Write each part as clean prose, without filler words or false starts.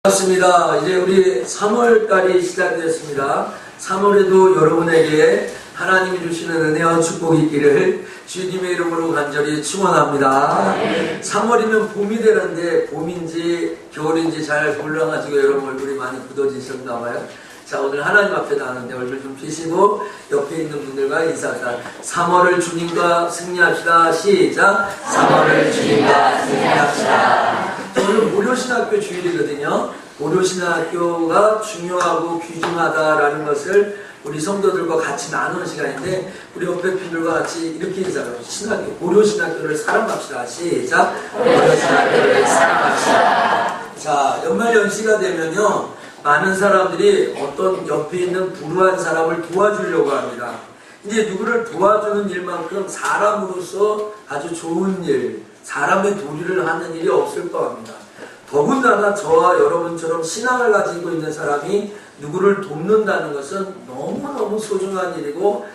반갑습니다. 이제 우리 3월달이 시작되었습니다. 3월에도 여러분에게 하나님이 주시는 은혜와 축복이 있기를 주님의 이름으로 간절히 축원합니다. 3월이면 봄이 되는데 봄인지 겨울인지 잘 몰라가지고 여러분 얼굴이 많이 굳어지셨나 봐요. 자, 오늘 하나님 앞에 나왔는데 얼굴 좀 피시고 옆에 있는 분들과 인사합니다. 3월을 주님과 승리합시다. 시작! 3월을 주님과 승리합시다. 오늘 고려신학교 주일이거든요. 고려신학교가 중요하고 귀중하다라는 것을 우리 성도들과 같이 나누는 시간인데, 우리 옆에 분들과 같이 이렇게 인사해요. 신학교, 고려신학교를 사랑합시다. 시작! 고려신학교를 사랑합시다. 자, 연말연시가 되면요, 많은 사람들이 어떤 옆에 있는 불우한 사람을 도와주려고 합니다. 이제 누구를 도와주는 일만큼 사람으로서 아주 좋은 일, 사람의 도리를 하는 일이 없을 겁니다. 더군다나 저와 여러분처럼 신앙을 가지고 있는 사람이 누구를 돕는다는 것은 너무너무 소중한 일이고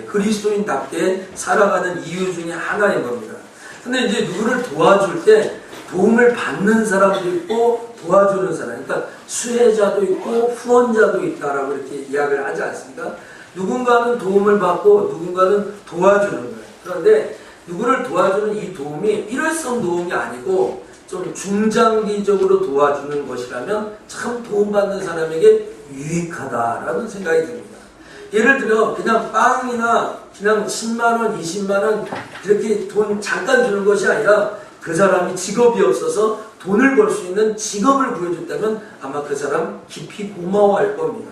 그리스도인답게 살아가는 이유 중에 하나인 겁니다. 근데 이제 누구를 도와줄 때 도움을 받는 사람도 있고 도와주는 사람, 그러니까 수혜자도 있고 후원자도 있다라고 이렇게 이야기를 하지 않습니까? 누군가는 도움을 받고 누군가는 도와주는 거예요. 그런데 누구를 도와주는 이 도움이 일회성 도움이 아니고 좀 중장기적으로 도와주는 것이라면 참 도움받는 사람에게 유익하다라는 생각이 듭니다. 예를 들어 그냥 빵이나 그냥 10만원, 20만원 이렇게 돈 잠깐 주는 것이 아니라 그 사람이 직업이 없어서 돈을 벌 수 있는 직업을 구해줬다면 아마 그 사람 깊이 고마워할 겁니다.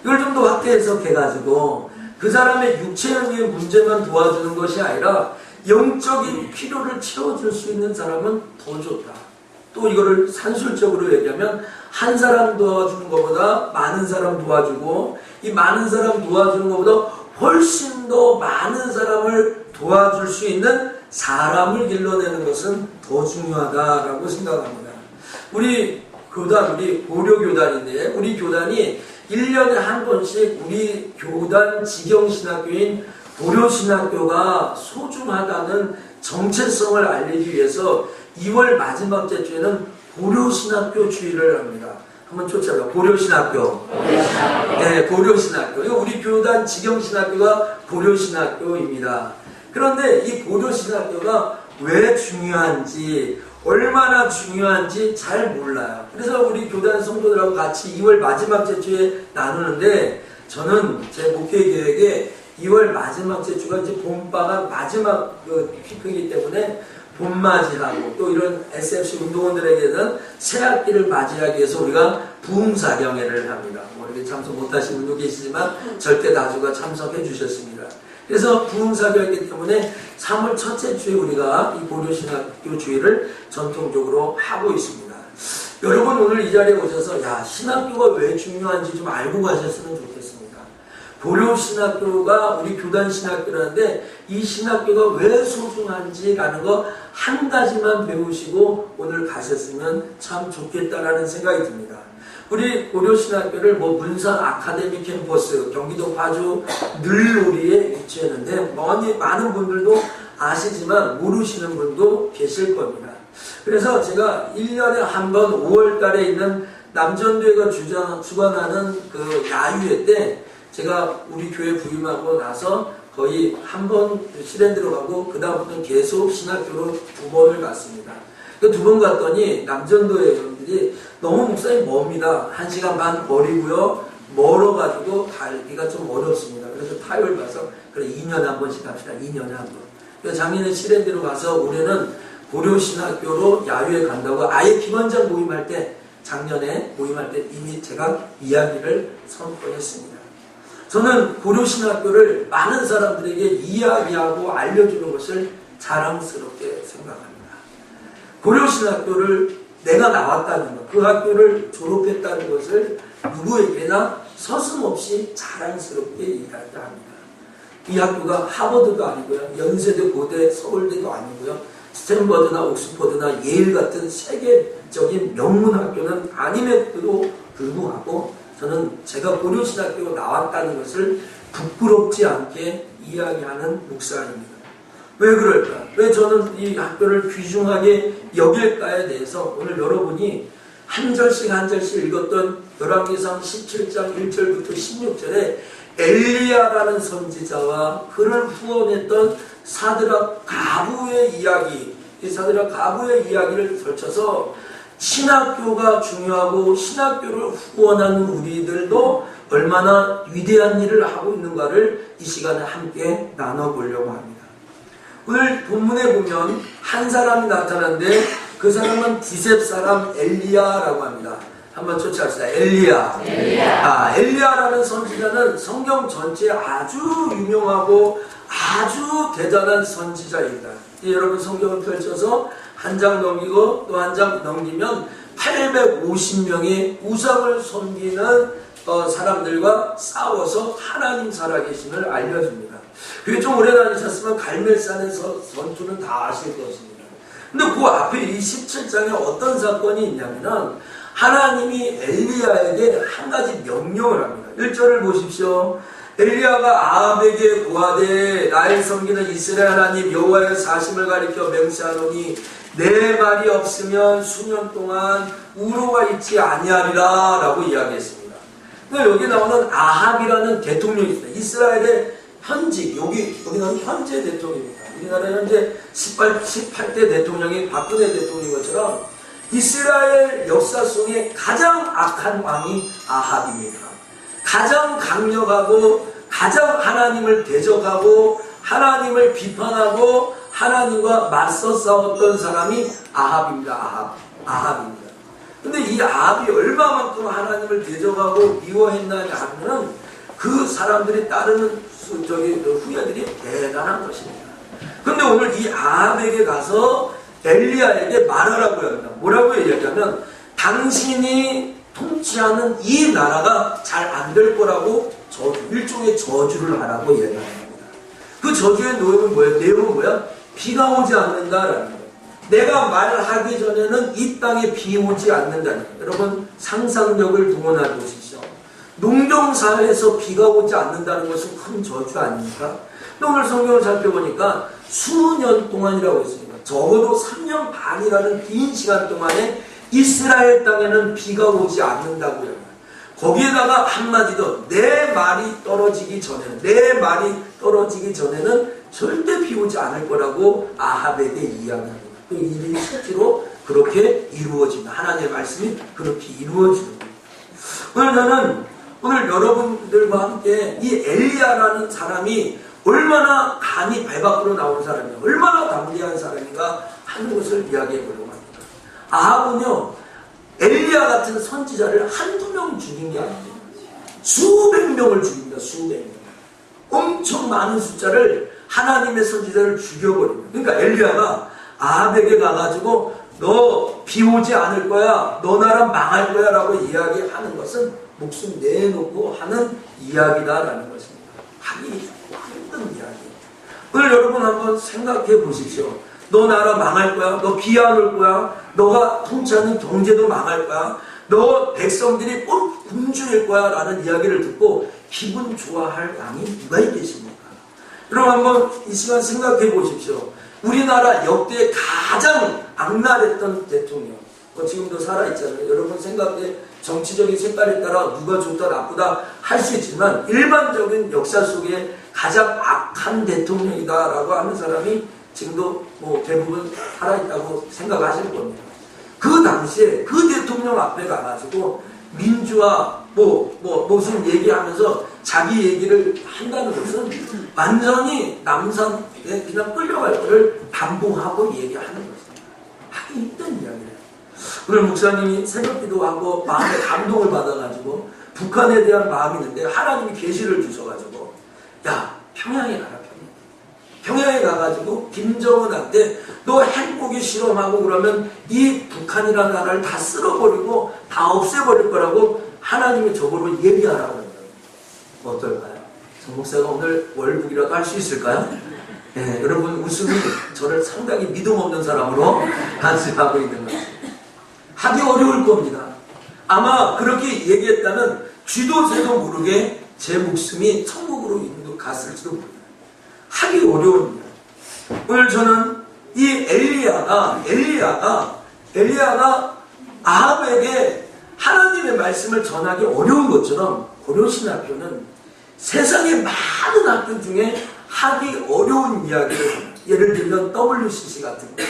이걸 좀 더 확대 해석해가지고 그 사람의 육체적인 문제만 도와주는 것이 아니라 영적인 필요를 채워줄 수 있는 사람은 더 좋다. 또 이거를 산술적으로 얘기하면 한 사람 도와주는 것보다 많은 사람 도와주고 이 많은 사람 도와주는 것보다 훨씬 더 많은 사람을 도와줄 수 있는 사람을 길러내는 것은 더 중요하다라고 생각합니다. 우리 고려교단인데 우리 교단이 1년에 한 번씩 우리 교단 직영신학교인 고려신학교가 소중하다는 정체성을 알리기 위해서 2월 마지막 주에는 고려신학교 주일을 합니다. 한번 쫓아가요. 고려신학교. 네, 고려신학교. 우리 교단 직영신학교가 고려신학교입니다. 그런데 이 고려신학교가 왜 중요한지, 얼마나 중요한지 잘 몰라요. 그래서 우리 교단 성도들하고 같이 2월 마지막 주에 나누는데, 저는 제 목회 계획에 2월 마지막 주가 이제 봄방학 마지막 피크이기 때문에 봄맞이하고 또 이런 SFC 운동원들에게는 새학기를 맞이하기 위해서 우리가 부흥사경회를 합니다. 이렇게 참석 못하신 분도 계시지만 절대 다수가 참석해 주셨습니다. 그래서 부흥사경이기 때문에 3월 첫째 주에 우리가 이 고려신학교 주일을 전통적으로 하고 있습니다. 여러분 오늘 이 자리에 오셔서 신학교가 왜 중요한지 좀 알고 가셨으면 좋겠습니다. 고려신학교가 우리 교단 신학교라는데 이 신학교가 왜 소중한지라는 거 한 가지만 배우시고 오늘 가셨으면 참 좋겠다라는 생각이 듭니다. 우리 고려신학교를 문산 아카데미 캠퍼스 경기도 파주 늘놀이에 위치했는데 많은 분들도 아시지만 모르시는 분도 계실 겁니다. 그래서 제가 1년에 한 번 5월 달에 있는 남전교회가 주관하는 그 야유회 때 제가 우리 교회 부임하고 나서 거의 한 번 실행 들어가고 그 다음부터는 계속 신학교로 2번을 갔습니다. 그 2번 갔더니 남전도의 여러분들이 너무 목사님 멉니다. 1시간 반 거리고요. 멀어가지고 가기가 좀 어렵습니다. 그래서 타협을 봐서 그래 2년에 한 번씩 합시다. 2년에 한 번. 그래서 작년에 실행대로 가서 올해는 고려신학교로 야유회 간다고 아예 기관장 모임할 때 작년에 모임할 때 이미 제가 이야기를 선포했습니다. 저는 고려신학교를 많은 사람들에게 이야기하고 알려주는 것을 자랑스럽게 생각합니다. 고려신학교를 내가 나왔다는 것, 그 학교를 졸업했다는 것을 누구에게나 서슴없이 자랑스럽게 이야기합니다. 이 학교가 하버드도 아니고요, 연세대, 고대, 서울대도 아니고요, 스탠퍼드나 옥스퍼드나 예일 같은 세계적인 명문 학교는 아님에도 불구하고 저는 제가 고려신학교 나왔다는 것을 부끄럽지 않게 이야기하는 목사입니다. 왜 그럴까? 왜 저는 이 학교를 귀중하게 여길까에 대해서 오늘 여러분이 한 절씩 한 절씩 읽었던 열왕기상 17장 1절부터 16절에 엘리야라는 선지자와 그를 후원했던 사드락 가부의 이야기, 이 사드락 가부의 이야기를 걸쳐서 신학교가 중요하고 신학교를 후원하는 우리들도 얼마나 위대한 일을 하고 있는가를 이 시간에 함께 나눠보려고 합니다. 오늘 본문에 보면 한 사람이 나타났는데 그 사람은 디셉 사람 엘리야라고 합니다. 한번 쫓아갑시다. 엘리야. 엘리야라는 선지자는 성경 전체에 아주 유명하고 아주 대단한 선지자입니다. 여러분 성경을 펼쳐서 한 장 넘기고 또 한 장 넘기면 850명의 우상을 섬기는 사람들과 싸워서 하나님 살아계심을 알려줍니다. 그게 좀 오래 다니셨으면 갈멜산에서 전투는 다 아실 것입니다. 근데 그 앞에 이 17장에 어떤 사건이 있냐면 하나님이 엘리야에게 한 가지 명령을 합니다. 1절을 보십시오. 엘리야가 아합에게 고하되 나의 섬기는 이스라엘 하나님 여호와의 사심을 가리켜 맹세하노니 내 말이 없으면 수년 동안 우로가 있지 아니하리라 라고 이야기했습니다. 여기 나오는 아합이라는 대통령이 있습니다. 이스라엘의 현직, 여기는 현재 대통령입니다. 우리나라 현재 18대 대통령이 박근혜 대통령인 것처럼 이스라엘 역사 속에 가장 악한 왕이 아합입니다. 가장 강력하고 가장 하나님을 대적하고 하나님을 비판하고 하나님과 맞서 싸웠던 사람이 아합입니다. 아합입니다. 근데 이 아합이 얼마만큼 하나님을 대적하고 미워했느냐 하면 그 사람들이 따르는 후예들이 대단한 것입니다. 근데 오늘 이 아합에게 가서 엘리야에게 말하라고 합니다. 뭐라고 얘기하냐면 당신이 통치하는 이 나라가 잘 안 될 거라고 일종의 저주를 하라고 얘기합니다. 그 저주의 내용은 뭐야? 비가 오지 않는다라는 거예요. 내가 말하기 전에는 이 땅에 비 오지 않는다는 거예요. 여러분 상상력을 동원해 보십시오. 농경사회에서 비가 오지 않는다는 것은 큰 저주 아닙니까? 근데 오늘 성경을 살펴보니까 수년 동안이라고 했습니다. 적어도 3년 반이라는 긴 시간 동안에 이스라엘 땅에는 비가 오지 않는다고요. 거기에다가 한마디 더, 내 말이 떨어지기 전에는 절대 비 오지 않을 거라고 아합에게 이야기합니다. 그 일이 실제로 그렇게 이루어집니다. 하나님의 말씀이 그렇게 이루어집니다. 오늘 여러분들과 함께 이 엘리야라는 사람이 얼마나 간이 발 밖으로 나온 사람인가, 얼마나 담대한 사람인가 하는 것을 이야기해 보려고 합니다. 아합은요, 엘리야 같은 선지자를 한두 명 죽인 게 아닙니다. 수백 명을 죽입니다. 수백 명. 엄청 많은 숫자를 하나님의 선지자를 죽여버립니다. 그러니까 엘리야가 아합에게 가가지고 너 비 오지 않을 거야, 너 나라 망할 거야 라고 이야기하는 것은 목숨 내놓고 하는 이야기다라는 것입니다. 하기 힘든 이야기. 오늘 여러분 한번 생각해 보십시오. 너 나라 망할 거야, 너 비 안 올 거야, 너가 통치하는 경제도 망할 거야, 너 백성들이 꼭 굶주릴 거야 라는 이야기를 듣고 기분 좋아할 왕이 누가 있겠습니까? 여러분 한번 이 시간 생각해 보십시오. 우리나라 역대 가장 악랄했던 대통령, 지금도 살아있잖아요. 여러분 생각해 정치적인 색깔에 따라 누가 좋다 나쁘다 할 수 있지만 일반적인 역사 속에 가장 악한 대통령이다 라고 하는 사람이 지금도 대부분 살아있다고 생각하실 겁니다. 그 당시에 그 대통령 앞에 가가지고 민주화 무슨 얘기하면서 자기 얘기를 한다는 것은 완전히 남산에 그냥 끌려갈 거를 반복하고 얘기하는 것입니다. 하기 힘든 이야기예요. 오늘 목사님이 새벽기도 하고 마음에 감동을 받아가지고 북한에 대한 마음이 있는데 하나님이 계시를 주셔가지고 야 평양에 가라. 평양에 가가지고 김정은한테 너 핵무기 실험하고 그러면 이 북한이라는 나라를 다 쓸어버리고 다 없애버릴 거라고 하나님이 저거로 얘기하라고 합니다. 어떨까요? 정 목사가 오늘 월북이라도 할 수 있을까요? 네, 여러분 웃음이 저를 상당히 믿음 없는 사람으로 간수하고 있는 것입니다. 하기 어려울 겁니다. 아마 그렇게 얘기했다면 쥐도 새도 모르게 제 목숨이 천국으로 갔을지도 모릅니다. 하기 어려웁니다. 오늘 저는 이 엘리야가 아합에게 하나님의 말씀을 전하기 어려운 것처럼 고려신학교는 세상의 많은 학교 중에 하기 어려운 이야기를, 예를 들면 WCC 같은 거,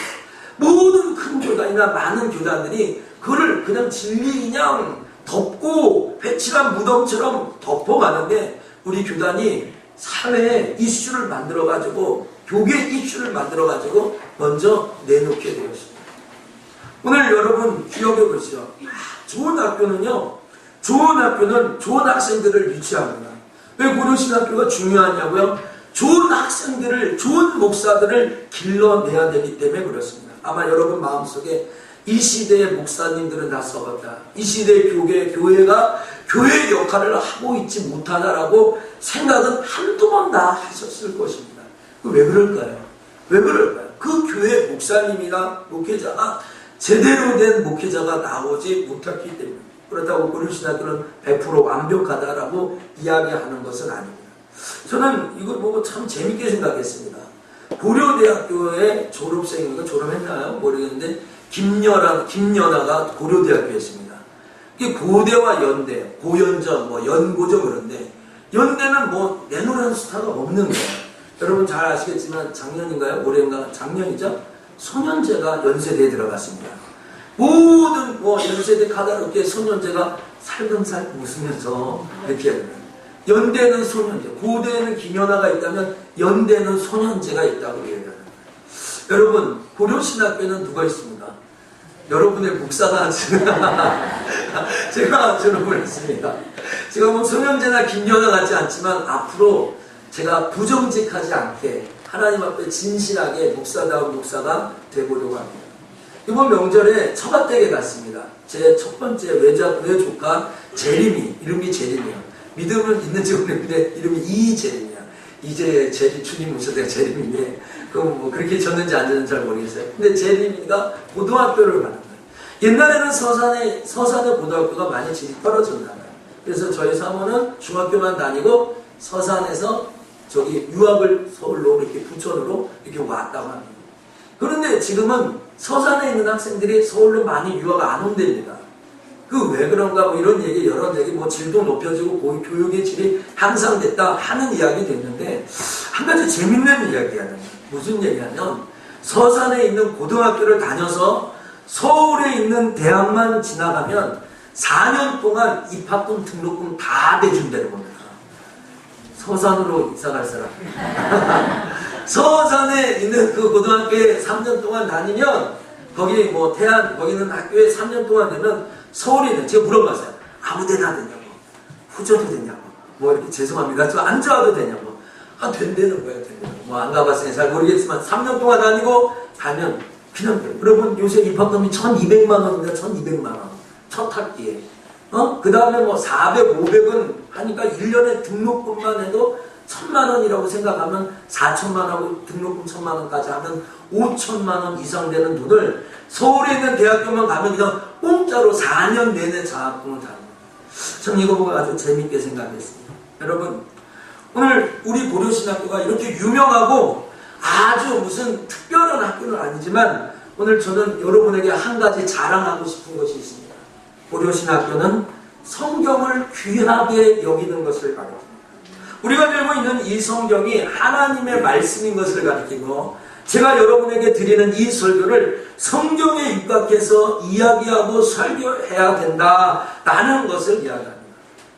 모든 큰 교단이나 많은 교단들이 그걸 그냥 진리 그냥 덮고 배칠한 무덤처럼 덮어가는데, 우리 교단이 사회에 이슈를 만들어가지고, 교계 이슈를 만들어가지고 먼저 내놓게 되었습니다. 오늘 여러분 기억해 보시죠. 좋은 학교는요, 좋은 학교는 좋은 학생들을 유치합니다. 왜 고려신학교가 중요하냐고요? 좋은 학생들을, 좋은 목사들을 길러내야 되기 때문에 그렇습니다. 아마 여러분 마음속에 이 시대의 목사님들은 다 썩었다, 이 시대의 교회가 교회의 역할을 하고 있지 못하다라고 생각은 한두 번 다 하셨을 것입니다. 왜 그럴까요? 왜 그럴까요? 그 교회 목사님이나 목회자가 제대로 된 목회자가 나오지 못했기 때문에. 그렇다고 고려신학교는 100% 완벽하다라고 이야기하는 것은 아닙니다. 저는 이걸 보고 참 재밌게 생각했습니다. 고려대학교의 졸업생인가 졸업했나요? 모르겠는데 김연아가 고려대학교였습니다. 이게 고대와 연대, 고연저, 연고저 그런데, 연대는 내노라는 스타가 없는 거예요. 여러분 잘 아시겠지만 작년인가요? 올해인가? 작년이죠? 소년제가 연세대에 들어갔습니다. 모든 연세대 카다롭게 소년제가 살금살 웃으면서 이렇게 해요. 연대는 소년제, 고대에는 김연아가 있다면 연대는 소년제가 있다고 얘기하는 거예요. 여러분 고려신학교는 누가 있습니까? 여러분의 목사가 제가 졸업을 했습니다. 제가 소년제나 김연아 같지 않지만 앞으로 제가 부정직하지 않게 하나님 앞에 진실하게 목사다운 목사가 되보려고 합니다. 이번 명절에 처가댁에 갔습니다. 제 첫 번째 외조카 제림이, 이름이 제림이에요. 믿음은 있는지 모르겠는데 이름이 이제림이야. 이제 제리 주님 오셔서 제림인데 그럼 그렇게 졌는지 안 졌는지 잘 모르겠어요. 근데 제림이가 고등학교를 가는 거예요. 옛날에는 서산의 고등학교가 많이 질이 떨어졌나 봐요. 그래서 저희 사모는 중학교만 다니고 서산에서 유학을 서울로 이렇게 부천으로 이렇게 왔다고 합니다. 그런데 지금은 서산에 있는 학생들이 서울로 많이 유학 안 온답니다. 왜 그런가 이런 얘기 여러 얘기 질도 높여지고 교육의 질이 향상됐다 하는 이야기 됐는데, 한 가지 재밌는 이야기가 있습니다. 무슨 얘기냐면 서산에 있는 고등학교를 다녀서 서울에 있는 대학만 지나가면 4년 동안 입학금 등록금 다 대준다는 겁니다. 서산으로 이사갈 사람. 서산에 있는 그 고등학교에 3년 동안 다니면 거기 거기는 학교에 3년 동안 되면 서울에 있는, 제가 물어봤어요. 아무 데나 되냐고, 후져도 되냐고, 이렇게 죄송합니다, 저 안 좋아도 되냐고. 된다는 거예요. 된다는. 안 가봤으니 잘 모르겠지만 3년 동안 다니고 가면 그냥 돼요. 여러분 요새 입학금이 1,200만 원입니다. 1,200만 원 첫 학기에. 그 다음에 400, 500은 하니까 1년에 등록금만 해도 1,000만 원이라고 생각하면 4천만 원하고 등록금 1,000만 원까지 하면 5천만 원 이상 되는 돈을 서울에 있는 대학교만 가면 그냥 공짜로 4년 내내 장학금을 다 합니다. 저는 이거 보고 아주 재밌게 생각했습니다. 여러분 오늘 우리 고려신학교가 이렇게 유명하고 아주 무슨 특별한 학교는 아니지만, 오늘 저는 여러분에게 한 가지 자랑하고 싶은 것이 있습니다. 고려신학교는 성경을 귀하게 여기는 것을 가르칩니다. 우리가 들고 있는 이 성경이 하나님의 말씀인 것을 가르치고, 제가 여러분에게 드리는 이 설교를 성경에 입각해서 이야기하고 설교해야 된다라는 것을 이야기합니다.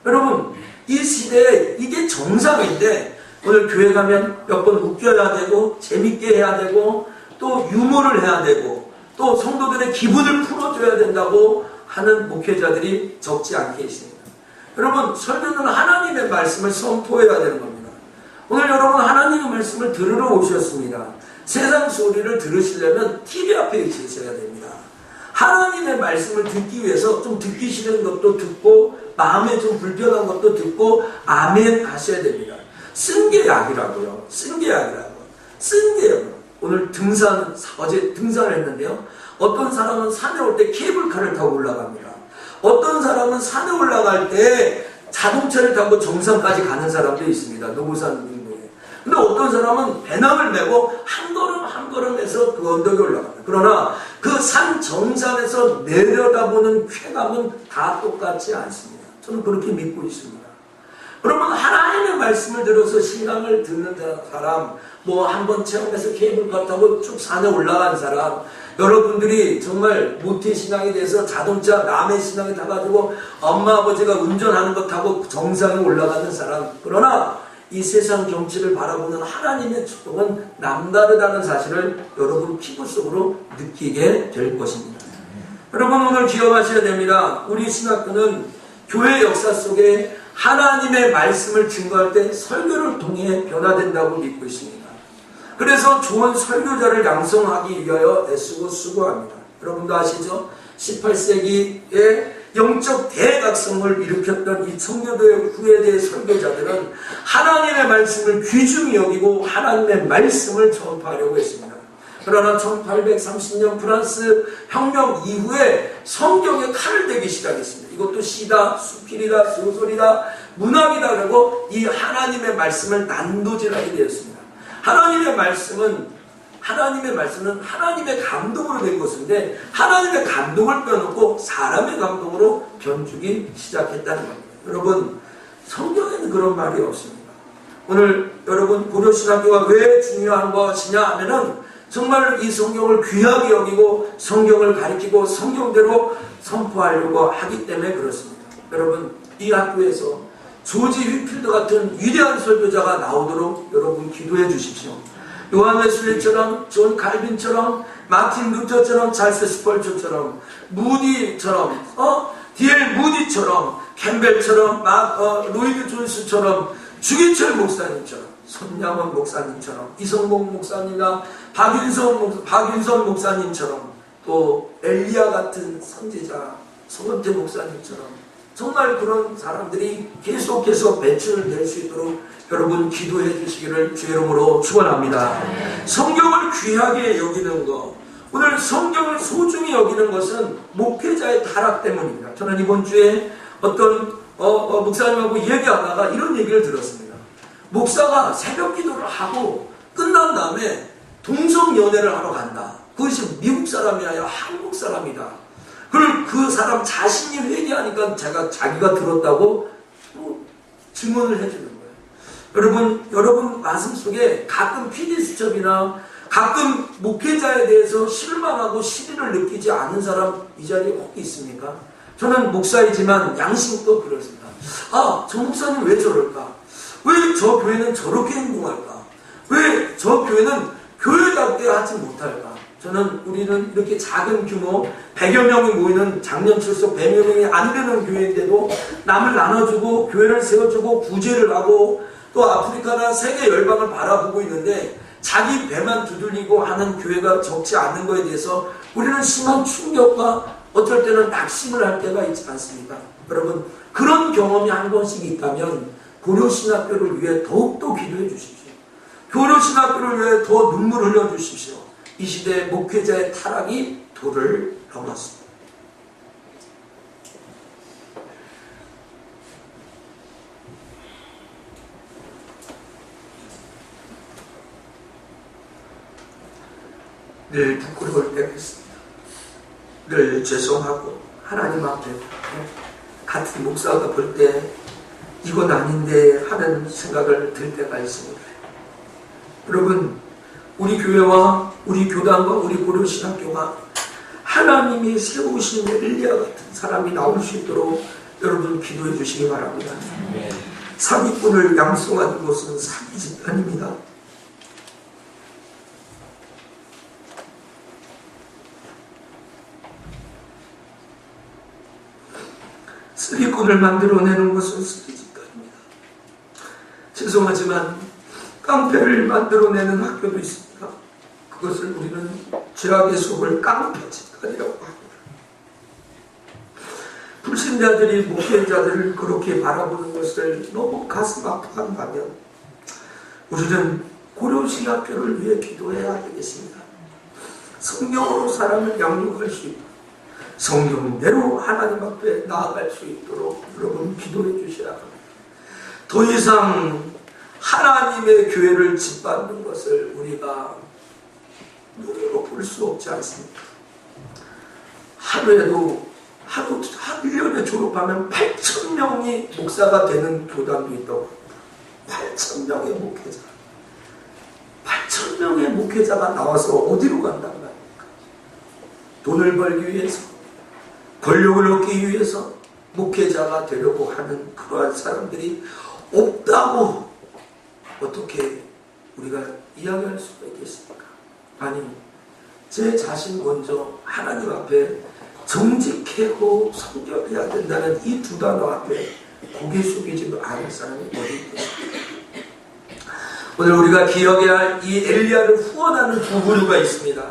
여러분 이 시대에 이게 정상인데, 오늘 교회 가면 몇 번 웃겨야 되고 재밌게 해야 되고 또 유머를 해야 되고 또 성도들의 기분을 풀어줘야 된다고 하는 목회자들이 적지 않게 있습니다. 여러분 설교는 하나님의 말씀을 선포해야 되는 겁니다. 오늘 여러분 하나님의 말씀을 들으러 오셨습니다. 세상 소리를 들으시려면 TV 앞에 계셔야 됩니다. 하나님의 말씀을 듣기 위해서 좀 듣기 싫은 것도 듣고 마음에 좀 불편한 것도 듣고 아멘 하셔야 됩니다. 쓴 게 약이라고요. 쓴 게 약이라고. 쓴 게요. 오늘 어제 등산을 했는데요. 어떤 사람은 산에 올 때 케이블카를 타고 올라갑니다. 어떤 사람은 산에 올라갈 때 자동차를 타고 정상까지 가는 사람도 있습니다. 노고산 인구에. 근데 어떤 사람은 배낭을 메고 한 걸음 한 걸음 해서 그 언덕에 올라갑니다. 그러나 그 산 정상에서 내려다보는 쾌감은 다 똑같지 않습니다. 저는 그렇게 믿고 있습니다. 여러분, 하나님의 말씀을 들어서 신앙을 듣는 사람, 뭐 한번 체험해서 케이블카 타고 쭉 산에 올라간 사람, 여러분들이 정말 모태신앙에 대해서 자동차 남의 신앙에 타가지고 엄마 아버지가 운전하는 것 타고 정상에 올라가는 사람, 그러나 이 세상 경치를 바라보는 하나님의 축복은 남다르다는 사실을 여러분 피부 속으로 느끼게 될 것입니다. 여러분, 오늘 기억하셔야 됩니다. 우리 신학교는 교회 역사 속에 하나님의 말씀을 증거할 때 설교를 통해 변화된다고 믿고 있습니다. 그래서 좋은 설교자를 양성하기 위하여 애쓰고 수고합니다. 여러분도 아시죠? 18세기에 영적 대각성을 일으켰던 이 청교도의 후예대 설교자들은 하나님의 말씀을 귀중히 여기고 하나님의 말씀을 전파하려고 했습니다. 그러나 1830년 프랑스 혁명 이후에 성경에 칼을 대기 시작했습니다. 이것도 시다, 수필이다, 소설이다, 문학이다 그러고 이 하나님의 말씀을 난도질하게 되었습니다. 하나님의 말씀은 하나님의 감동으로 된 것인데 하나님의 감동을 빼놓고 사람의 감동으로 변주기 시작했다는 겁니다. 여러분, 성경에는 그런 말이 없습니다. 오늘 여러분, 고려신학교가 왜 중요한 것이냐 하면은 정말 이 성경을 귀하게 여기고 성경을 가리키고 성경대로 선포하려고 하기 때문에 그렇습니다. 여러분, 이 학교에서 조지 휘필드 같은 위대한 설교자가 나오도록 여러분 기도해 주십시오. 요한 웨슬리처럼, 존 칼빈처럼, 마틴 루터처럼, 찰스 스펄처럼, 무디처럼, D.L. 무디처럼, 캠벨처럼, 로이드 존스처럼, 주기철 목사님처럼, 손양원 목사님처럼, 이성복 목사님이나 박윤선 목사님처럼, 또 엘리야 같은 선지자, 서건태 목사님처럼 정말 그런 사람들이 계속해서 배출될 수 있도록 여러분 기도해 주시기를 주의 이름으로 축원합니다. 성경을 귀하게 여기는 것, 오늘 성경을 소중히 여기는 것은 목회자의 타락 때문입니다. 저는 이번 주에 어떤 목사님하고 얘기하다가 이런 얘기를 들었습니다. 목사가 새벽 기도를 하고 끝난 다음에 동성연애를 하러 간다. 그것이 미국 사람이 아니라 한국 사람이다. 그걸 그 사람 자신이 회개하니까 자기가 들었다고 증언을 해주는 거예요. 여러분 가슴 속에 가끔 PD수첩이나 가끔 목회자에 대해서 실망하고 시리를 느끼지 않은 사람 이 자리에 혹 있습니까? 저는 목사이지만 양심도 그렇습니다. 저 목사님 왜 저럴까? 왜 저 교회는 저렇게 행동할까? 왜 저 교회는 교회답게 하지 못할까? 우리는 이렇게 작은 규모 100여 명이 모이는 작년 출석 100여 명이 안 되는 교회인데도 남을 나눠주고 교회를 세워주고 구제를 하고 또 아프리카나 세계 열방을 바라보고 있는데 자기 배만 두들리고 하는 교회가 적지 않는 것에 대해서 우리는 심한 충격과 어떨 때는 낙심을 할 때가 있지 않습니까? 여러분, 그런 경험이 한 번씩 있다면 고려신학교를 위해 더욱더 기도해 주십시오. 고려신학교를 위해 더 눈물 흘려 주십시오. 이 시대의 목회자의 타락이 도를 넘었습니다. 늘 부끄러울 때가 있습니다. 늘 죄송하고 하나님 앞에 같은 목사가 볼 때 이건 아닌데 하는 생각을 들 때가 있습니다. 여러분, 우리 교회와 우리 교단과 우리 고려신학교가 하나님이 세우신 엘리야 같은 사람이 나올 수 있도록 여러분 기도해 주시기 바랍니다. 사기꾼을 양성하는 것은 사기 집단입니다. 쓰리꾼을 만들어내는 것은 쓰리 집단입니다. 죄송하지만 깡패를 만들어내는 학교도 있습니다. 그것을 우리는 죄악의 속을 깡패 집단이라고 합니다. 불신자들이 목회자들을 그렇게 바라보는 것을 너무 가슴 아파한다면 우리는 고려신학교를 위해 기도해야 되겠습니다. 성령으로 사람을 양육할 수 있고 성령대로 하나님 앞에 나아갈 수 있도록 여러분 기도해 주셔야 합니다. 더 이상 하나님의 교회를 짓밟는 것을 우리가 눈으로 볼 수 없지 않습니까? 하루에도 1년에 졸업하면 8,000명이 목사가 되는 교단도 있다고. 8,000명의 목회자. 8,000명의 목회자가 나와서 어디로 간단 말입니까? 돈을 벌기 위해서, 권력을 얻기 위해서 목회자가 되려고 하는 그러한 사람들이 없다고 어떻게 우리가 이야기할 수가 있겠습니까? 아니, 제 자신 먼저 하나님 앞에 정직하고 성결해야 된다는 이 두 단어 앞에 고개 숙이지도 않을 사람이 어디 있겠습니까? 오늘 우리가 기억해야 할 이 엘리야를 후원하는 두 부류가 있습니다.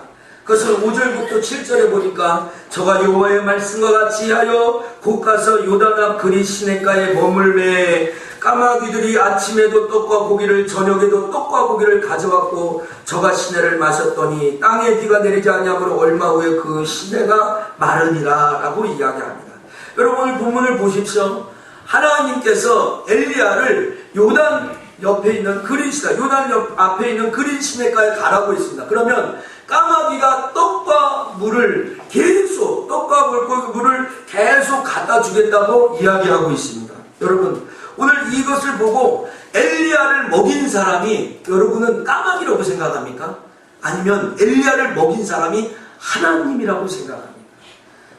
그것은 5절부터 7절에 보니까 저가 여호와의 말씀과 같이 하여 곧 가서 요단 앞 그리 시냇가에 머물매 까마귀들이 아침에도 떡과 고기를 저녁에도 떡과 고기를 가져왔고 저가 시내를 마셨더니 땅에 비가 내리지 아니하므로 얼마 후에 그 시내가 마르니라 라고 이야기합니다. 여러분 오늘 본문을 보십시오. 하나님께서 엘리야를 요단 옆에 있는 그린 시내, 요단 옆 앞에 있는 그린 시내가에 가라고 했습니다. 그러면 까마귀가 떡과 물을 계속, 떡과 물을 계속 갖다 주겠다고 이야기하고 있습니다. 여러분, 오늘 이것을 보고 엘리야를 먹인 사람이 여러분은 까마귀라고 생각합니까? 아니면 엘리야를 먹인 사람이 하나님이라고 생각합니까?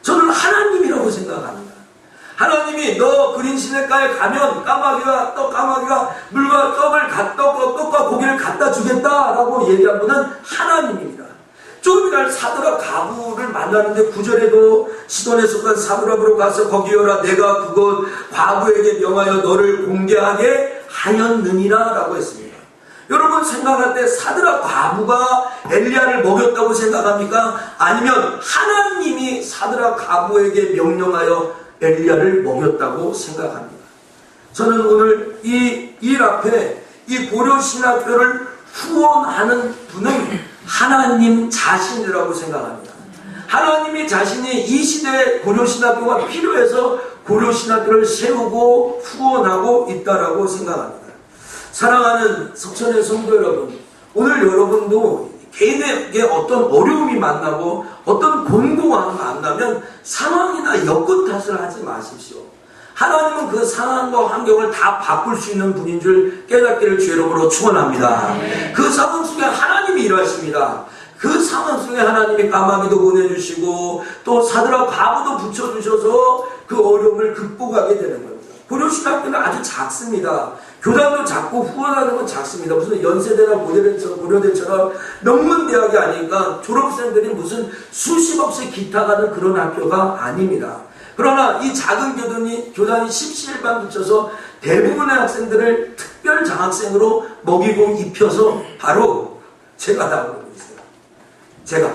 저는 하나님이라고 생각합니다. 하나님이 너 그린 시냇가에 가면 까마귀가 물과 떡과 고기를 갖다 주겠다라고 얘기한 분은 하나님입니다. 조금 이날 사드락 가부를 만나는데 9절에도 시돈에 속한 사드락으로 가서 거기여라 내가 그곳 과부에게 명하여 너를 공개하게 하였느니라 라고 했습니다. 여러분 생각할 때 사드락 과부가 엘리야를 먹였다고 생각합니까? 아니면 하나님이 사드락 과부에게 명령하여 엘리야를 먹였다고 생각합니다. 저는 오늘 이 일 앞에 이 고려신학교를 후원하는 분은 하나님 자신이라고 생각합니다. 하나님이 자신이 이 시대에 고려신학교가 필요해서 고려신학교를 세우고 후원하고 있다라고 생각합니다. 사랑하는 석천의 성도 여러분, 오늘 여러분도 개인에게 어떤 어려움이 만나고 어떤 곤고함이 만나면 상황이나 여건 탓을 하지 마십시오. 하나님은 그 상황과 환경을 다 바꿀 수 있는 분인 줄 깨닫기를 주의 이름으로 축원합니다. 그 상황 속에 하나님이 일하십니다. 그 상황 속에 하나님이 까마귀도 보내주시고 또 사드락 과부도 붙여주셔서 그 어려움을 극복하게 되는 겁니다. 고려신학교는 아주 작습니다. 교단도 작고 후원하는 건 작습니다. 무슨 연세대나 고려대처럼 명문대학이 아니니까 졸업생들이 무슨 수십억씩 기타 가는 그런 학교가 아닙니다. 그러나 이 작은 교단이 십시일반 붙여서 대부분의 학생들을 특별 장학생으로 먹이고 입혀서 바로 제가 나오고 있어요. 제가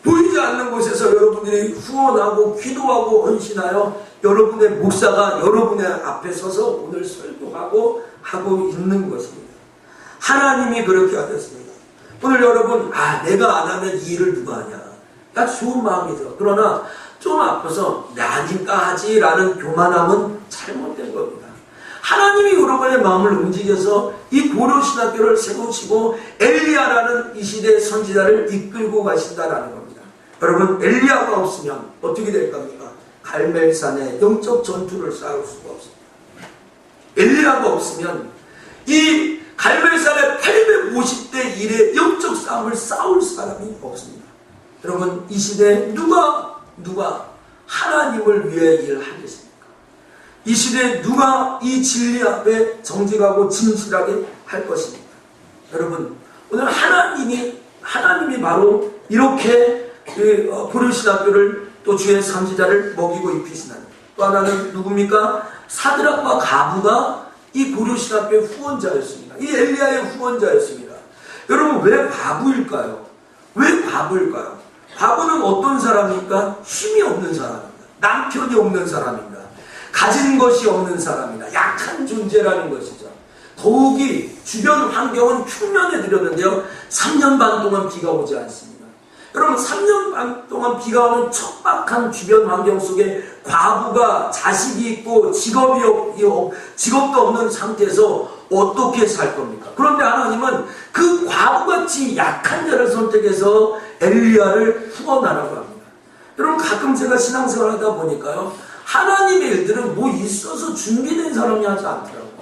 보이지 않는 곳에서 여러분들이 후원하고 기도하고 헌신하여 여러분의 목사가 여러분의 앞에 서서 오늘 설교하고 하고 있는 것입니다. 하나님이 그렇게 하셨습니다. 오늘 여러분 내가 안 하면 이 일을 누가 하냐. 딱 좋은 마음이죠. 그러나 좀 아파서 나니까 하지라는 교만함은 잘못된 겁니다. 하나님이 여러분의 마음을 움직여서 이 고려신학교를 세우시고 엘리야라는 이 시대의 선지자를 이끌고 가신다라는 겁니다. 여러분 엘리야가 없으면 어떻게 될 겁니까? 갈멜산에 영적 전투를 싸울 수가 없습니다. 엘리야가 없으면 이 갈멜산에 850대 1의 영적 싸움을 싸울 사람이 없습니다. 여러분 이 시대에 누가 하나님을 위해 일하겠습니까? 이 시대에 누가 이 진리 앞에 정직하고 진실하게 할 것입니까? 여러분 오늘 하나님이 바로 이렇게 고려신학교를 또 주의 선지자를 먹이고 입히시나니 또 하나는 누굽니까? 사드락과 가부가 이 고려신학교의 후원자였습니다. 이 엘리야의 후원자였습니다. 여러분 왜 과부일까요? 왜 과부일까요? 과부는 어떤 사람입니까? 힘이 없는 사람입니다. 남편이 없는 사람입니다. 가진 것이 없는 사람입니다. 약한 존재라는 것이죠. 더욱이 주변 환경은 흉년에 들였는데요. 3년 반 동안 비가 오지 않습니다. 여러분 3년 반 동안 비가 오는 척박한 주변 환경 속에 과부가 자식이 있고 직업도 없는 상태에서 어떻게 살 겁니까? 그런데 하나님은 그 과부같이 약한 자를 선택해서 엘리야를 후원하라고 합니다. 여러분, 가끔 제가 신앙생활 하다 보니까요, 하나님의 일들은 뭐 있어서 준비된 사람이 하지 않더라고요.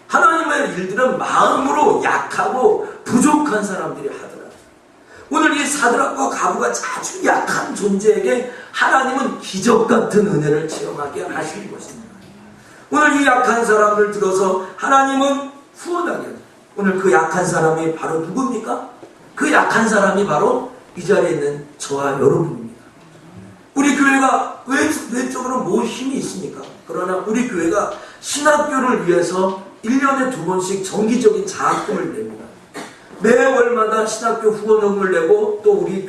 하나님의 일들은 마음으로 약하고 부족한 사람들이 하더라고요. 오늘 이 사드락과 가부가 아주 약한 존재에게 하나님은 기적 같은 은혜를 체험하게 하시는 것입니다. 오늘 이 약한 사람을 들어서 하나님은 후원하게 합니다. 오늘 그 약한 사람이 바로 누굽니까? 그 약한 사람이 바로 이 자리에 있는 저와 여러분입니다. 우리 교회가 외적으로 뭐 힘이 있습니까? 그러나 우리 교회가 신학교를 위해서 1년에 2번씩 정기적인 장학금을 냅니다. 매월마다 신학교 후원금을 내고 또 우리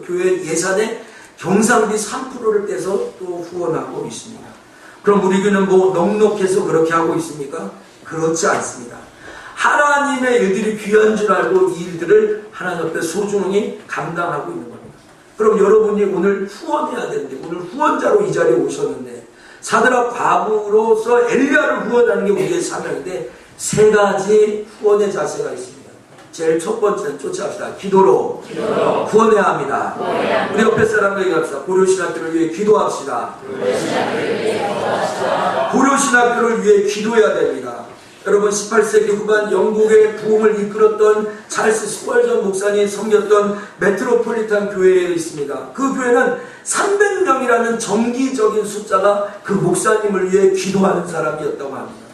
교회 예산의 경상비 3%를 떼서 또 후원하고 있습니다. 그럼 우리 교회는 뭐 넉넉해서 그렇게 하고 있습니까? 그렇지 않습니다. 하나님의 일들이 귀한 줄 알고 이 일들을 하나님 앞에 소중히 감당하고 있는 겁니다. 그럼 여러분이 오늘 후원해야 되는데, 오늘 후원자로 이 자리에 오셨는데, 사드락 과부로서 엘리야를 후원하는 게 우리의 사명인데, 3가지 후원의 자세가 있습니다. 제일 첫 번째는 쫓아갑시다. 기도로 구원해야 합니다. 우리 옆에 사람과 얘기합시다. 고려신학교를 위해 기도합시다. 고려신학교를 위해 기도해야 됩니다. 여러분, 18세기 후반 영국의 부흥을 이끌었던 찰스 스펄전 목사님이 섬겼던 메트로폴리탄 교회에 있습니다. 그 교회는 300명이라는 정기적인 숫자가 그 목사님을 위해 기도하는 사람이었다고 합니다.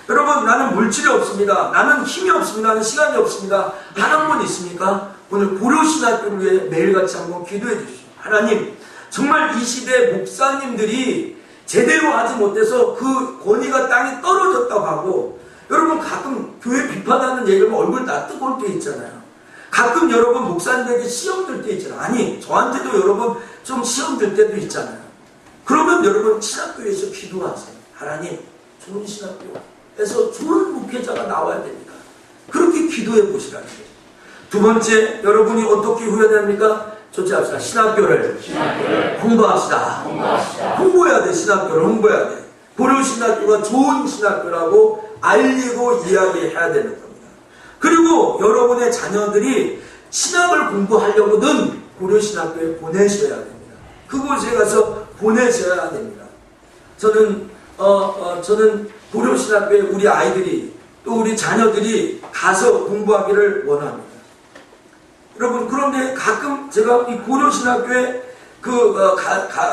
여러분, 나는 물질이 없습니다. 나는 힘이 없습니다. 나는 시간이 없습니다. 하나님은 있습니까? 오늘 고려신학교를 위해 매일같이 한번 기도해 주십시오. 하나님, 정말 이 시대 목사님들이 제대로 하지 못해서 그 권위가 땅에 떨어졌다고 하고, 여러분 가끔 교회 비판하는 얘기하면 얼굴 다 뜨거울 때 있잖아요. 가끔 여러분 목사님에게 시험 들 때 있잖아요. 아니, 저한테도 여러분 좀 시험 들 때도 있잖아요. 그러면 여러분 신학교에서 기도하세요. 하나님, 좋은 신학교에서 좋은 목회자가 나와야 됩니다. 그렇게 기도해 보시라는 거죠. 두 번째, 여러분이 어떻게 후회해야 됩니까? 조치합시다. 신학교를 홍보합시다. 홍보해야 돼. 신학교를 홍보해야 돼. 고려신학교가 좋은 신학교라고 알리고 이야기해야 되는 겁니다. 그리고 여러분의 자녀들이 신학을 공부하려거든 고려신학교에 보내셔야 됩니다. 그곳에 가서 보내셔야 됩니다. 저는 고려신학교에 우리 아이들이 또 우리 자녀들이 가서 공부하기를 원합니다. 여러분, 그런데 가끔 제가 이 고려신학교에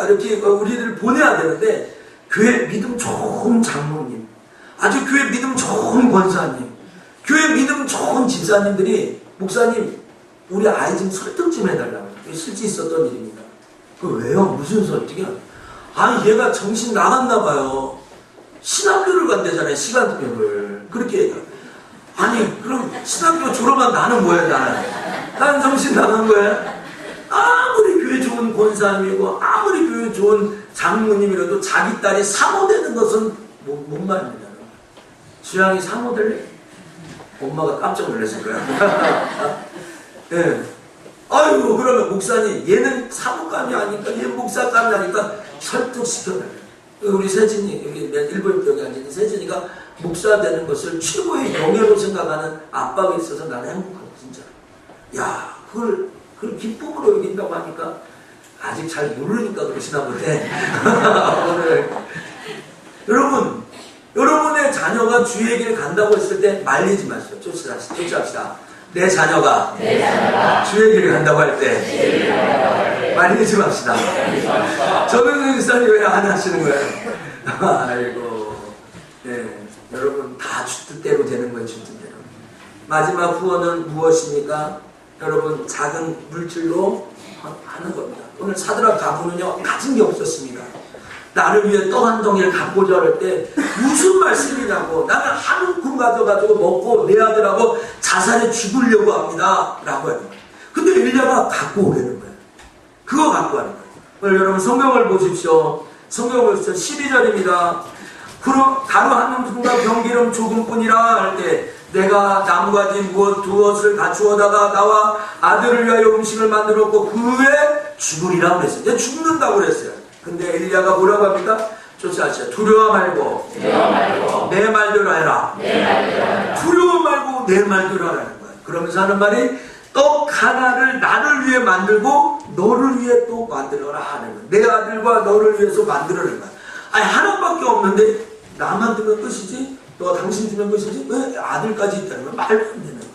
이렇게 우리를 보내야 되는데, 교회 믿음 좋은 장로님, 아주 교회 믿음 좋은 권사님, 교회 믿음 좋은 집사님들이, 목사님, 우리 아이 좀 설득 좀 해달라고. 실제 있었던 일입니다. 왜요? 무슨 설득이야? 아, 얘가 정신 나갔나 봐요. 신학교를 간대잖아요. 시간표를. 그렇게 얘기해요. 아니, 그럼 신학교 졸업한 나는 뭐야, 나는 정신 나간 거야? 아무리 교회 좋은 권사님이고 아무리 교회 좋은 장로님이라도 자기 딸이 사모되는 것은 뭔 말입니다. 주양이 사모될래? 엄마가 깜짝 놀랐을 거야. 네. 아이고, 그러면 목사님, 얘는 사모감이 아니까, 얘는 목사감이 아니까 설득시켜달래. 우리 세진이, 여기 일본 병에 앉아있는 세진이가 목사 되는 것을 최고의 영예로 생각하는 아빠가 있어서 나는 행복하고, 진짜. 야, 그걸 기쁨으로 여긴다고 하니까 아직 잘 모르니까 그러시나 보네. 오늘 여러분, 여러분의 자녀가 주의 길 간다고 했을 때 말리지 마시오. 쫓아합시다. 내 자녀가 주의 길 간다고 할 때 말리지 맙시다. 저는 목사님 왜 안 하시는 거예요? 아이고, 네, 여러분 다 주 뜻대로 되는 거예요. 주 뜻대로. 마지막 후원은 무엇입니까? 여러분, 작은 물질로 하는 겁니다. 오늘 사드락 가부는요, 가진 게 없었습니다. 나를 위해 떡 한 덩이를 갖고자 할 때 무슨 말씀이냐고, 나는 한 움큼 가져가지고 먹고 내 아들하고 자살해 죽으려고 합니다 라고 해요. 근데 엘리야가 갖고 오라는 거예요. 그거 갖고 하는 거예요. 오늘 여러분 성경을 보십시오. 성경을 보십시오. 12절입니다. 가루 한 움큼과 병기름 조금뿐이라 할 때 내가 나무가지 무엇을 갖추어다가 나와 아들을 위하여 음식을 만들었고 그 후에 죽으리라고 그랬어요. 죽는다고 그랬어요. 근데 엘리야가 뭐라고 합니까? 조사하시죠. 두려워 말고 내 말대로 해라. 두려워 말고 내 말대로 하라는 거예요. 그러면서 하는 말이 떡 하나를 나를 위해 만들고 너를 위해 또 만들어라 하는 거예요. 내 아들과 너를 위해서 만들어라는 거예요. 아니 하나밖에 없는데 나만 두면 끝이지? 너 당신 두면 끝이지? 왜 아들까지 있다는 거예요? 말도 안 되는 거예요.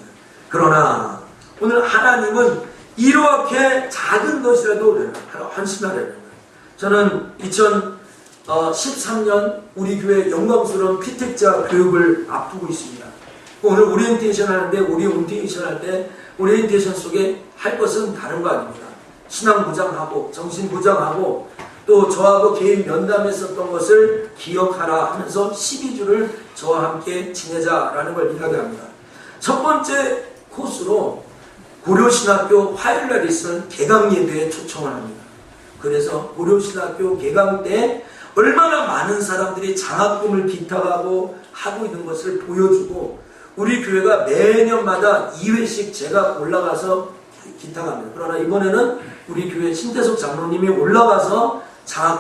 그러나 오늘 하나님은 이렇게 작은 것이라도 헌신하려는 거예요. 저는 2013년 우리 교회 영광스러운 피택자 교육을 앞두고 있습니다. 오늘 오리엔테이션 하는데 오리엔테이션 속에 할 것은 다른 거 아닙니다. 신앙부장하고 정신부장하고 또 저하고 개인 면담했었던 것을 기억하라 하면서 12주를 저와 함께 지내자라는 걸 이야기합니다. 첫 번째 코스로 고려신학교 화요일날 있은 개강 예배에 초청을 합니다. 그래서 고려신학교 개강 때 얼마나 많은 사람들이 장학금을 기탁하고 하고 있는 것을 보여주고 우리 교회가 매년마다 2회씩 제가 올라가서 기탁합니다. 그러나 이번에는 우리 교회 신대석 장로님이 올라가서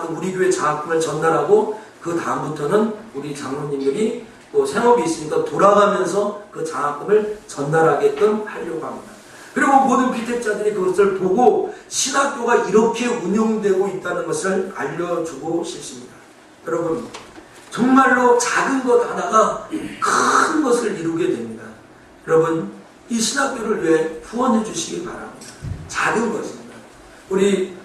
우리 교회 장학금을 전달하고 그 다음부터는 우리 장로님들이 뭐 생업이 있으니까 돌아가면서 그 장학금을 전달하게끔 하려고 합니다. 그리고 모든 피택자들이 그것을 보고 신학교가 이렇게 운영되고 있다는 것을 알려주고 싶습니다. 여러분 정말로 작은 것 하나가 큰 것을 이루게 됩니다. 여러분 이 신학교를 위해 후원해 주시기 바랍니다. 작은 것입니다. 우리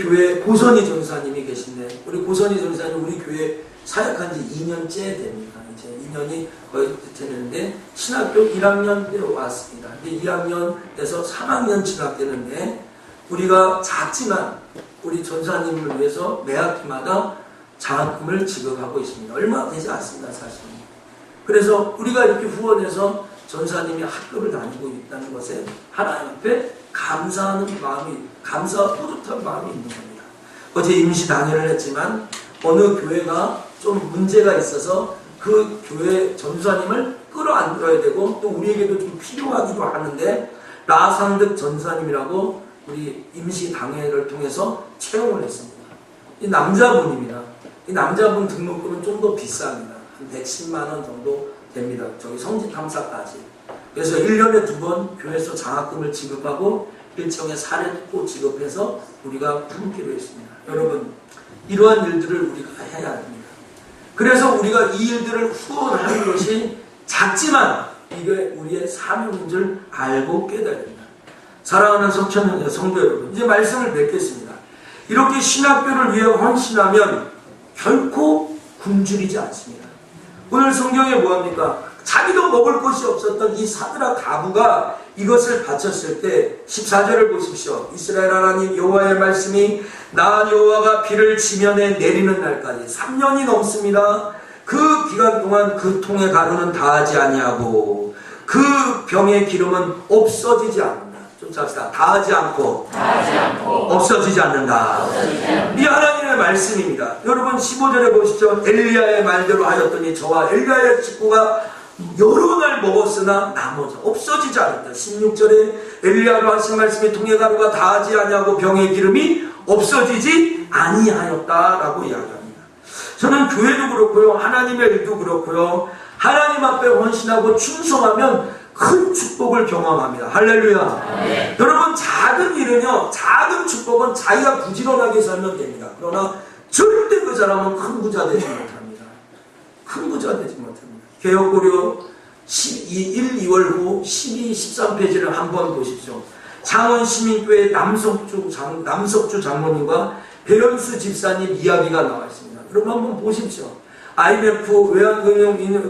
교회 고선희 전사님이 계신데 우리 고선희 전사님 우리 교회 사역한 지 2년째 됩니다. 이제 2년이 거의 되는데 신학교 1학년 때 왔습니다. 근데 2학년에서 3학년 진학되는데 우리가 작지만 우리 전사님을 위해서 매 학기마다 장학금을 지급하고 있습니다. 얼마 되지 않습니다, 사실. 그래서 우리가 이렇게 후원해서 전사님이 학교를 다니고 있다는 것에 하나님 앞에 감사하는 마음이, 뿌듯한 마음이 있는 겁니다. 어제 임시 단회를 했지만 어느 교회가 좀 문제가 있어서 그 교회 전사님을 끌어안들어야 되고 또 우리에게도 좀 필요하기도 하는데 라상득 전사님이라고 우리 임시 당회를 통해서 채용을 했습니다. 이 남자분입니다. 이 남자분 등록금은 좀 더 비쌉니다. 한 110만 원 정도 됩니다. 저기 성지 탐사까지. 그래서 1년에 2번 교회에서 장학금을 지급하고 일정의 사례도 지급해서 우리가 품기로 했습니다. 여러분 이러한 일들을 우리가 해야 합니다. 그래서 우리가 이 일들을 후원하는 것이 작지만 이게 우리의 사명인 줄 알고 깨달아야 됩니다. 사랑하는 성천녀 성도 여러분, 이제 말씀을 맺겠습니다. 이렇게 신학교를 위해 헌신하면 결코 굶주리지 않습니다. 오늘 성경에 뭐합니까? 자기도 먹을 것이 없었던 이 사드락 가부가 이것을 바쳤을 때 14절을 보십시오. 이스라엘 하나님 여호와의 말씀이 나 여호와가 비를 지면에 내리는 날까지 3년이 넘습니다. 그 기간 동안 그 통의 가루는 다하지 아니하고 그 병의 기름은 없어지지 않는다. 좀 잡시다. 다하지 않고 없어지지 않는다. 이 하나님의 말씀입니다. 여러분 15절에 보시죠. 엘리야의 말대로 하였더니 저와 엘리야의 식구가 여러 날 먹었으나 나머지 없어지지 않았다. 16절에 엘리야로 하신 말씀이 통의 가루가 다하지 아니하고 병의 기름이 없어지지 아니하였다라고 이야기합니다. 저는 교회도 그렇고요, 하나님의 일도 그렇고요, 하나님 앞에 헌신하고 충성하면 큰 축복을 경험합니다. 할렐루야. 네. 여러분 작은 일은요, 작은 축복은 자기가 부지런하게 살면 됩니다. 그러나 절대 그 사람은 큰 부자 되지 못합니다. 큰 부자 되지 못합니다. 개혁고려 1, 2월 후 12, 13페이지를 한번 보십시오. 창원시민교회 남석주 장로님과 배현수 집사님 이야기가 나와 있습니다. 여러분 한번 보십시오. IMF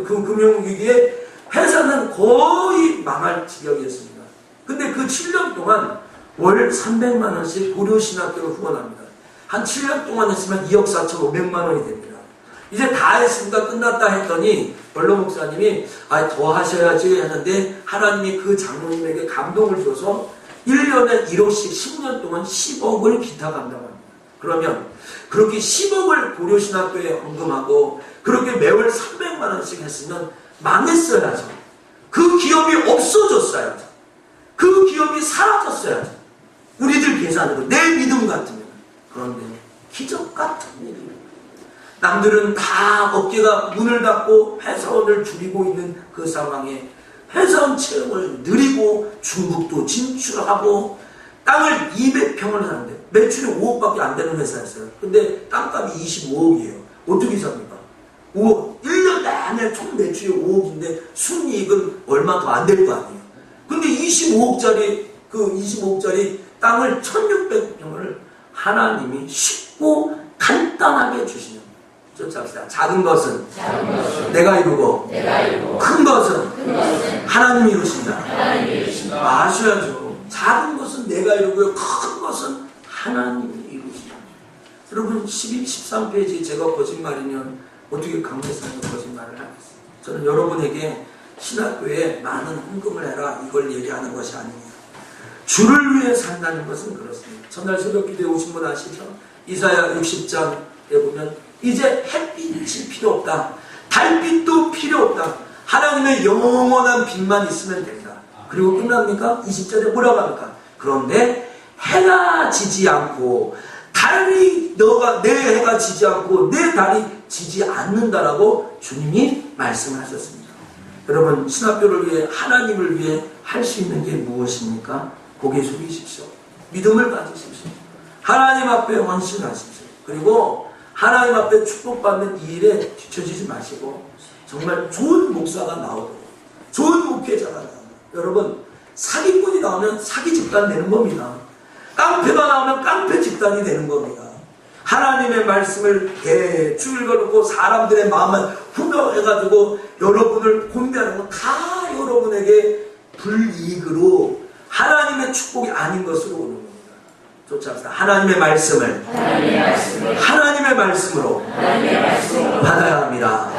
금융위기에 회사는 거의 망할 지경이었습니다. 근데 그 7년 동안 월 300만 원씩 고려신학교를 후원합니다. 한 7년 동안 했으면 2억 4,500만 원이 됩니다. 이제 다 했으니까 끝났다 했더니 원로 목사님이 더 하셔야지 했는데 하나님이 그 장로님에게 감동을 줘서 1년에 1억씩 10년 동안 10억을 기탁한다고 합니다. 그러면 그렇게 10억을 고려신학교에 헌금하고 그렇게 매월 300만 원씩 했으면 망했어야죠. 그 기업이 없어졌어야죠. 그 기업이 사라졌어야죠. 우리들 계산으로 내 믿음 같으면. 그런데 기적 같은 일입니다. 남들은 다 어깨가 문을 닫고 회사원을 줄이고 있는 그 상황에 회사원 채용을 늘리고 중국도 진출하고 땅을 200평을 사는데 매출이 5억밖에 안 되는 회사였어요. 근데 땅값이 25억이에요. 어떻게 삽니까? 5억. 1년 내내 총 매출이 5억인데 순이익은 얼마 더 안 될 거 아니에요. 근데 25억짜리 땅을 1600평을 하나님이 쉽고 간단하게 주시는 거예요. 쫓아갑시다. 작은 것은 내가 이루고 큰 것은 하나님이 이루신다. 아셔야죠. 작은 것은 내가 이루고요. 큰 것은 하나님이 이루신다. 여러분 12, 13페이지 제가 거짓말이면 어떻게 강대상에 거짓말을 하겠어요. 저는 여러분에게 신학교에 많은 헌금을 해라 이걸 얘기하는 것이 아닙니다. 주를 위해 산다는 것은 그렇습니다. 전날 새벽 기도에 오신 분 아시죠? 이사야 60장에 보면 이제 햇빛이 필요 없다. 달빛도 필요 없다. 하나님의 영원한 빛만 있으면 된다. 그리고 끝납니까? 20절에 뭐라고 합니까? 그런데 해가 지지 않고 달이 내 해가 지지 않고 내 달이 지지 않는다라고 주님이 말씀하셨습니다. 여러분 신학교를 위해 하나님을 위해 할 수 있는 게 무엇입니까? 고개 숙이십시오. 믿음을 가지십시오. 하나님 앞에 헌신하십시오. 그리고 하나님 앞에 축복받는 이 일에 뒤처지지 마시고 정말 좋은 목사가 나오도록 좋은 목회자가 나오도록 여러분 사기꾼이 나오면 사기 집단 되는 겁니다. 깡패가 나오면 깡패 집단이 되는 겁니다. 하나님의 말씀을 대충 읽어놓고 사람들의 마음을 후벼해가지고 여러분을 곤배하는 건 다 여러분에게 불이익으로 하나님의 축복이 아닌 것으로 오는 겁니다. 쫓아갑시다. 하나님의 말씀을 하나님의 말씀으로 받아야 합니다.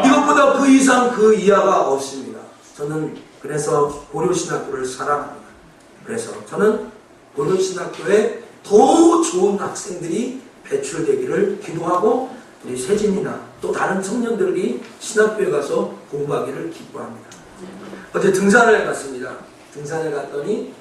이것보다 그 이상 그 이하가 없습니다. 저는 그래서 고려신학교를 사랑합니다. 그래서 저는 고려신학교에 더 좋은 학생들이 배출되기를 기도하고 우리 세진이나 또 다른 청년들이 신학교에 가서 공부하기를 기뻐합니다. 어제 등산을 갔습니다. 등산을 갔더니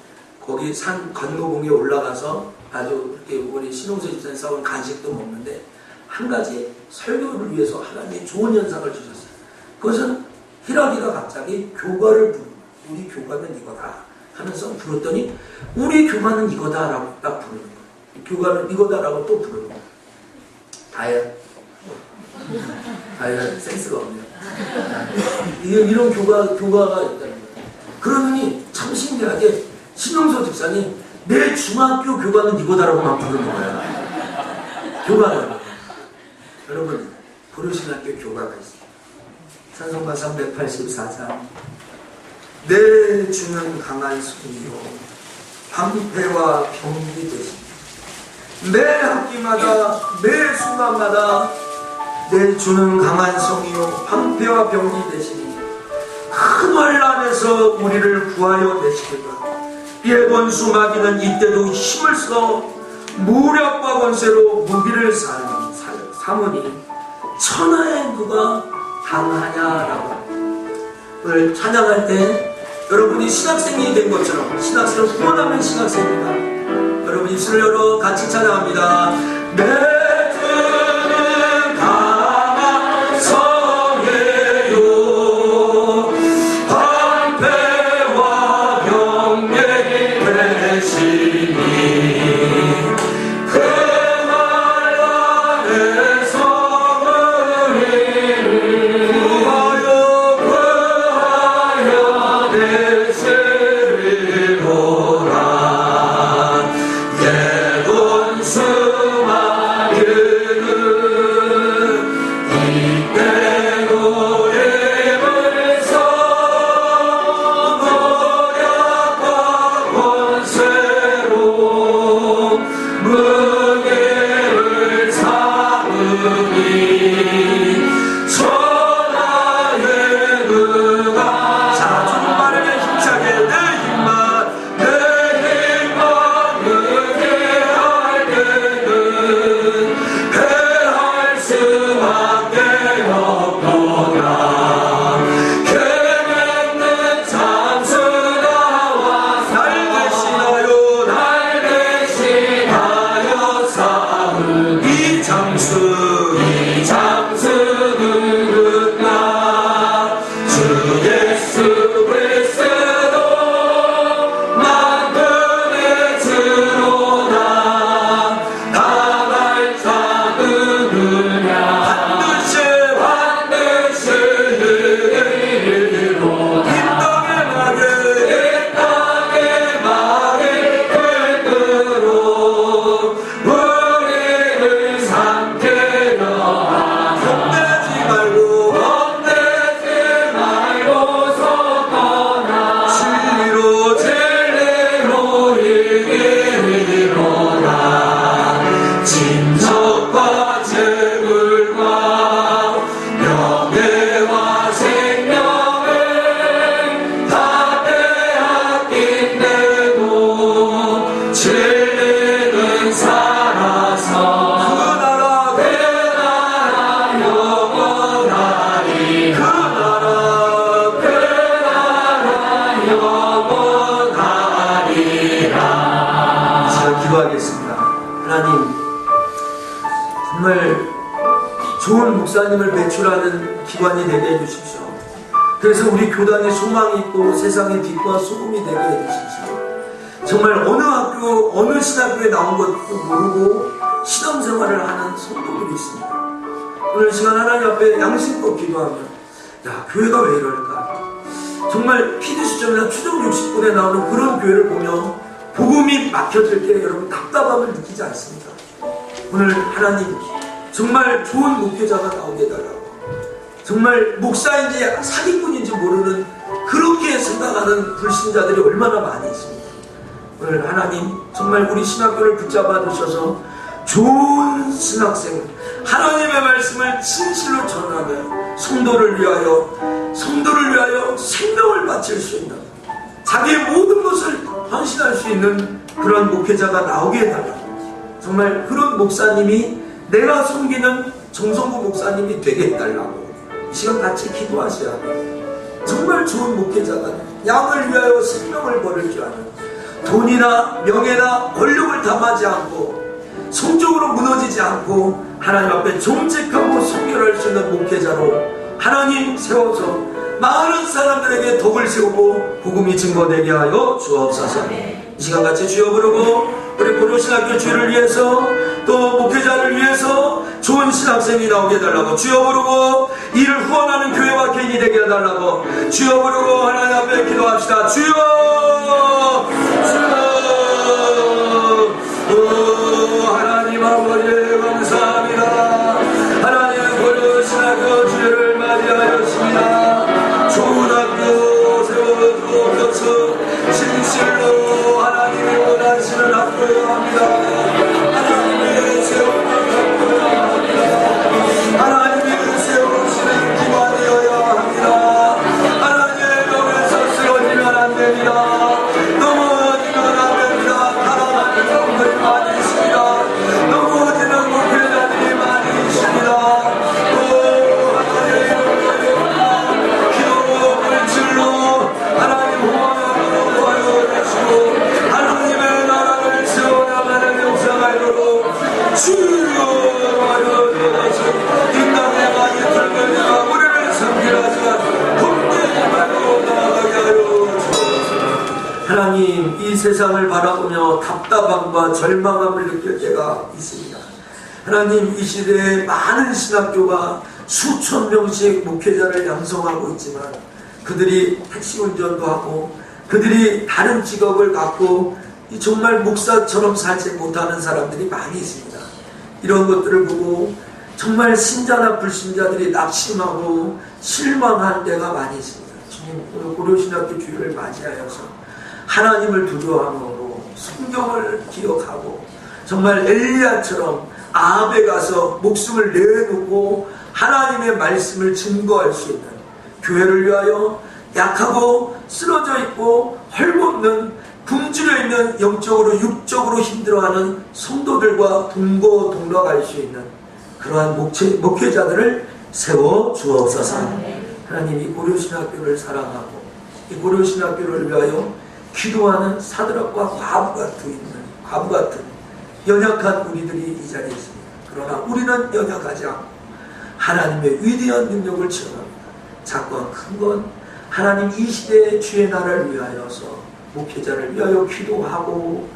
거기 산 건너봉에 올라가서 아주 이렇게 우리 신홍서 집사님 싸운 간식도 먹는데 한 가지 설교를 위해서 하나님이 좋은 현상을 주셨어요. 그것은 히라기가 갑자기 교가를 부르는 우리 교가는 이거다 하면서 불렀더니 우리 교가는 이거다라고 딱 부르는 거예요. 교가는 이거다라고 또 부르는 거예요. 다이어 센스가 없네요. 이런 교가가 있다는 거예요. 그러더니 참 신기하게 신용서 집사님 내 중학교 교가는 이거다라고만 부르는 거예요. 교가는 여러분 고려신학교 교가가 있어요. 찬송가 384장 내 주는 강한 손이요 방패와 병이 되십니다. 매 학기마다 매 순간마다 내 주는 강한 성이요 방패와 병이 되시니 큰 환난에서 우리를 구하여 내시리라. 이에 원수 마귀는 이때도 힘을 써 무력과 권세로 무기를 삼으니 천하에 누가 당하냐라고. 오늘 찬양할 때 여러분이 신학생이 된 것처럼 신학생을 후원하면 신학생입니다. 여러분 입술을 열어 같이 찬양합니다. 내 주는 강한 성이요 방패와 병이 되시니 그 환난에서 우리를 구하여 내시리로다. 예곤 수만 좋은 목사님을 배출하는 기관이 되게 해주십시오. 그래서 우리 교단에 소망이 있고 세상의 빛과 소금이 되게 해주십시오. 정말 어느 학교, 어느 신학교에 나온 것도 모르고 신앙생활을 하는 성도들이 있습니다. 오늘 시간 하나님 앞에 양심껏 기도하며, 야, 교회가 왜 이럴까? 정말 PD수첩이나 추정 60분에 나오는 그런 교회를 보며 복음이 막혀질 때 여러분 답답함을 느끼지 않습니까? 오늘 하나님 정말 좋은 목회자가 나오게 해달라고, 정말 목사인지 사기꾼인지 모르는 그렇게 생각하는 불신자들이 얼마나 많이 있습니다. 오늘 하나님 정말 우리 신학교를 붙잡아 주셔서 좋은 신학생, 하나님의 말씀을 진실로 전하며 성도를 위하여 생명을 바칠 수 있는, 자기의 모든 것을 헌신할 수 있는 그런 목회자가 나오게 해달라고, 정말 그런 목사님이 내가 섬기는 정성구 목사님이 되게 해달라고 이 시간 같이 기도하셔야 합니다. 정말 좋은 목회자가 양을 위하여 생명을 버릴 줄 아는, 돈이나 명예나 권력을 담하지 않고 성적으로 무너지지 않고 하나님 앞에 정직하고 성결할 수 있는 목회자로 하나님 세워서 많은 사람들에게 덕을 세우고 복음이 증거되게 하여 주옵소서. 이 시간 같이 주여 부르고 우리 고려신학교 주를 위해서 또 목회자를 위해서 좋은 신학생이 나오게 해달라고 주여 부르고 이를 후원하는 교회와 개인이 되게 해달라고 주여 부르고 하나님 앞에 기도합시다. 주여 하나님 아버지 감사합니다. 하나님 고려신학교 주를 맞이하였습니다. 좋은 학교 세워주옵소서. 진실로 하나님이 원하시는 학교여야 합니다. 하나님이 세워주는 학교여야 합니다. 하나님이 세우시는 기관이어야 합니다. 하나님의 명에서 쓰러지면 안 됩니다. 넘어지면 안 됩니다. 가라앉는 분들이 많이 있습니다. 넘어지는 목회자들이 많이 있습니다. 기도 물질로 하나님 호환하고 도와주시고 하나님의 나라를 세워나가는 역사가 이루고 주여 와주셔서 이 땅에 많이 들면서 우리를 섬기라지만 헛되지 말고 나아가게 하여 주옵소서. 하나님, 이 세상을 바라보며 답답함과 절망함을 느낄 때가 있습니다. 하나님, 이 시대에 많은 신학교가 수천 명씩 목회자를 양성하고 있지만 그들이 택시 운전도 하고 그들이 다른 직업을 갖고 정말 목사처럼 살지 못하는 사람들이 많이 있습니다. 이런 것들을 보고 정말 신자나 불신자들이 낙심하고 실망할 때가 많이 있습니다. 주님, 고려신학교 주일을 맞이하여서 하나님을 두려워함으로 성경을 기억하고 정말 엘리야처럼 아합에 가서 목숨을 내놓고 하나님의 말씀을 증거할 수 있는, 교회를 위하여 약하고 쓰러져 있고 헐벗는 굶주려 있는 영적으로 육적으로 힘들어하는 성도들과 동거동락할 수 있는 그러한 목회자들을 세워 주옵소서. 하나님, 이 고려신학교를 사랑하고 이 고려신학교를 위하여 기도하는 사드락과 과부 같은 연약한 우리들이 이 자리에 있습니다. 그러나 우리는 연약하지 않고 하나님의 위대한 능력을 체험합니다. 작건 큰건 하나님 이 시대의 주의 나라를 위하여서 목회자를 위하여 기도하고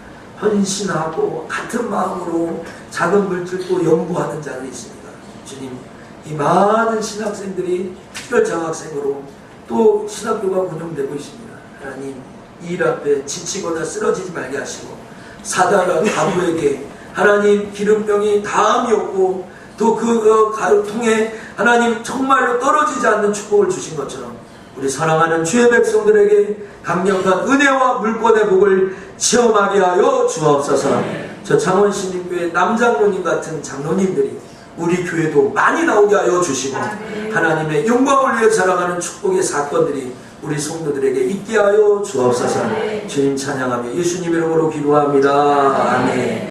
헌신하고 같은 마음으로 작은 물질도 연구하는 자들이 있습니다. 주님, 이 많은 신학생들이 특별장학생으로 또 신학교가 운영되고 있습니다. 하나님, 이 일 앞에 지치거나 쓰러지지 말게 하시고 사다라 가부에게 하나님 기름병이 다함이 없고 또 그 가루통에 하나님 정말로 떨어지지 않는 축복을 주신 것처럼 우리 사랑하는 주의 백성들에게 강력한 은혜와 물권의 복을 체험하게 하여 주옵소서. 저 창원신림교회 남장로님 같은 장로님들이 우리 교회도 많이 나오게 하여 주시고 하나님의 영광을 위해 살아가는 축복의 사건들이 우리 성도들에게 있게 하여 주옵소서. 주님 찬양하며 예수님 이름으로 기도합니다. 아멘.